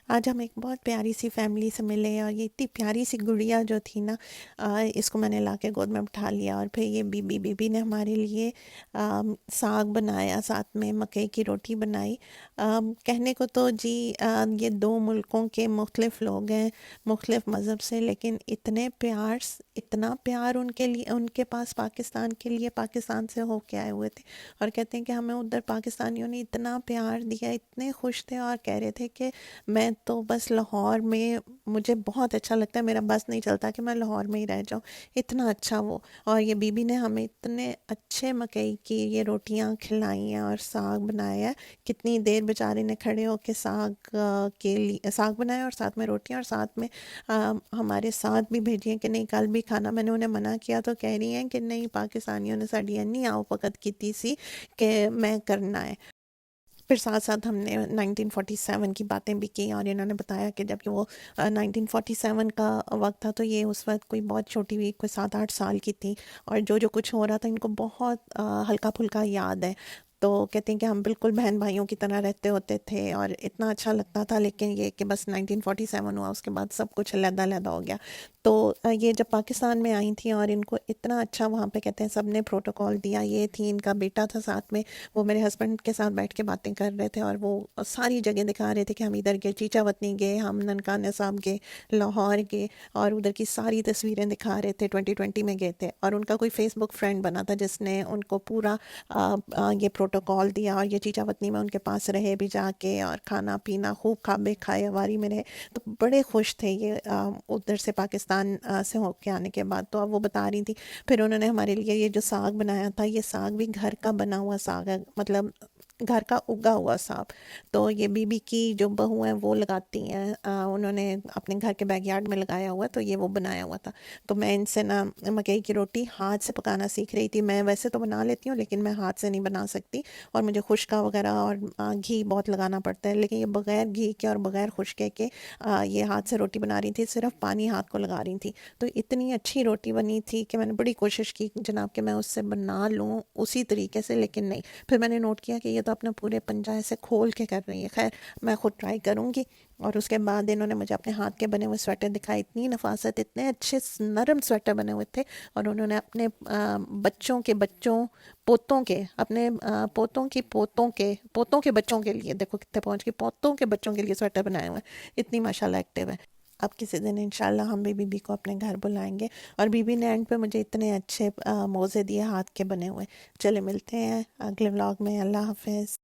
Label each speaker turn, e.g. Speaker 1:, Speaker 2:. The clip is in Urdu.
Speaker 1: آج ہم ایک بہت پیاری سی فیملی سے ملے اور یہ اتنی پیاری سی گڑیا جو تھی نا، اس کو میں نے لا کے گود میں بٹھا لیا اور پھر یہ بی بی نے ہمارے لیے ساگ بنایا، ساتھ میں مکئی کی روٹی بنائی۔ کہنے کو تو جی یہ دو ملکوں کے مختلف لوگ ہیں، مختلف مذہب سے، لیکن اتنا پیار ان کے لیے، ان کے پاس پاکستان کے لیے، پاکستان سے ہو کے آئے ہوئے تھے، اور کہتے ہیں کہ ہمیں ادھر پاکستانیوں نے اتنا پیار دیا، اتنے خوش تھے اور کہہ رہے تھے کہ میں تو بس لاہور میں، مجھے بہت اچھا لگتا ہے، میرا بس نہیں چلتا کہ میں لاہور میں ہی رہ جاؤں، اتنا اچھا وہ۔ اور یہ بی بی نے ہمیں اتنے اچھے مکئی کی یہ روٹیاں کھلائی ہیں اور ساگ بنایا ہے۔ کتنی دیر بیچارے نے کھڑے ہو کے ساگ کے لیے ساگ بنایا، اور ساتھ میں روٹیاں، اور ساتھ میں ہمارے ساتھ بھی بھیجی ہیں کہ نہیں کل بھی کھانا۔ میں نے انہیں منع کیا تو کہہ رہی ہیں کہ نہیں، پاکستانیوں نے ساڑی اینی آؤ فقط کی سی کہ میں کرنا ہے۔ پھر ساتھ ساتھ ہم نے 1947 کی باتیں بھی کی، اور انہوں نے بتایا کہ جب کہ وہ 1947 کا وقت تھا تو یہ اس وقت کوئی بہت چھوٹی ہوئی، کوئی 7-8 سال کی تھی، اور جو کچھ ہو رہا تھا ان کو بہت ہلکا پھلکا یاد ہے۔ تو کہتے ہیں کہ ہم بالکل بہن بھائیوں کی طرح رہتے ہوتے تھے اور اتنا اچھا لگتا تھا، لیکن یہ کہ بس 1947 ہوا، اس کے بعد سب کچھ علیحدہ علیحدہ ہو گیا۔ تو یہ جب پاکستان میں آئی تھیں اور ان کو اتنا اچھا وہاں پہ، کہتے ہیں سب نے پروٹوکال دیا، یہ تھی، ان کا بیٹا تھا ساتھ میں، وہ میرے ہسبینڈ کے ساتھ بیٹھ کے باتیں کر رہے تھے اور وہ ساری جگہ دکھا رہے تھے کہ ہم ادھر گئے، چیچا وطنی گئے، ہم ننکانہ صاحب گئے، لاہور گئے، اور ادھر کی ساری تصویریں دکھا رہے تھے۔ 2020 میں گئے تھے، اور ان کا کوئی فیس بک فرینڈ بنا تھا جس نے ان کو پورا یہ پروٹوکال دیا، اور یہ چیچا وطنی میں ان کے پاس رہے بھی جا کے، اور کھانا پینا خوب کھائے واری میں رہے، تو بڑے خوش تھے یہ ادھر سے پاکستان سے ہو کے آنے کے بعد۔ تو اب وہ بتا رہی تھی، پھر انہوں نے ہمارے لیے یہ جو ساگ بنایا تھا، یہ ساگ بھی گھر کا بنا ہوا ساگ ہے، مطلب گھر کا اگا ہوا ساگ۔ تو یہ بی بی کی جو بہو ہیں وہ لگاتی ہیں، انہوں نے اپنے گھر کے بیک یارڈ میں لگایا ہوا ہے، تو یہ وہ بنایا ہوا تھا۔ تو میں ان سے نا مکئی کی روٹی ہاتھ سے پکانا سیکھ رہی تھی۔ میں ویسے تو بنا لیتی ہوں لیکن میں ہاتھ سے نہیں بنا سکتی، اور مجھے خشکا وغیرہ اور گھی بہت لگانا پڑتا ہے، لیکن یہ بغیر گھی کے اور بغیر خشکے کے یہ ہاتھ سے روٹی بنا رہی تھی، صرف پانی ہاتھ کو لگا رہی تھی۔ تو اتنی اچھی روٹی بنی تھی کہ میں نے بڑی کوشش کی جناب کہ میں اس سے بنا لوں اسی طریقے سے، لیکن نہیں۔ پھر میں نے نوٹ کیا کہ یہ تو اپنے پورے پنجہ سے کھول کے کر رہی ہے، خیر میں خود ٹرائی کروں گی۔ اور اس کے بعد انہوں نے مجھے اپنے ہاتھ کے بنے ہوئے سویٹر دکھائے، اتنی نفاست، اتنے اچھے نرم سویٹر بنے ہوئے تھے، اور انہوں نے اپنے بچوں کے بچوں، پوتوں کے، اپنے پوتوں کے بچوں کے لیے، دیکھو کتنے پہنچ کے، پوتوں کے بچوں کے لیے سویٹر بنائے ہوئے ہیں، اتنی ماشاءاللہ ایکٹیو ہے۔ اب کسی دن انشاءاللہ ہم بھی بی بی کو اپنے گھر بلائیں گے، اور بی بی نے اینڈ پہ مجھے اتنے اچھے موزے دیے ہاتھ کے بنے ہوئے۔ چلے ملتے ہیں اگلے ولاگ میں، اللہ حافظ۔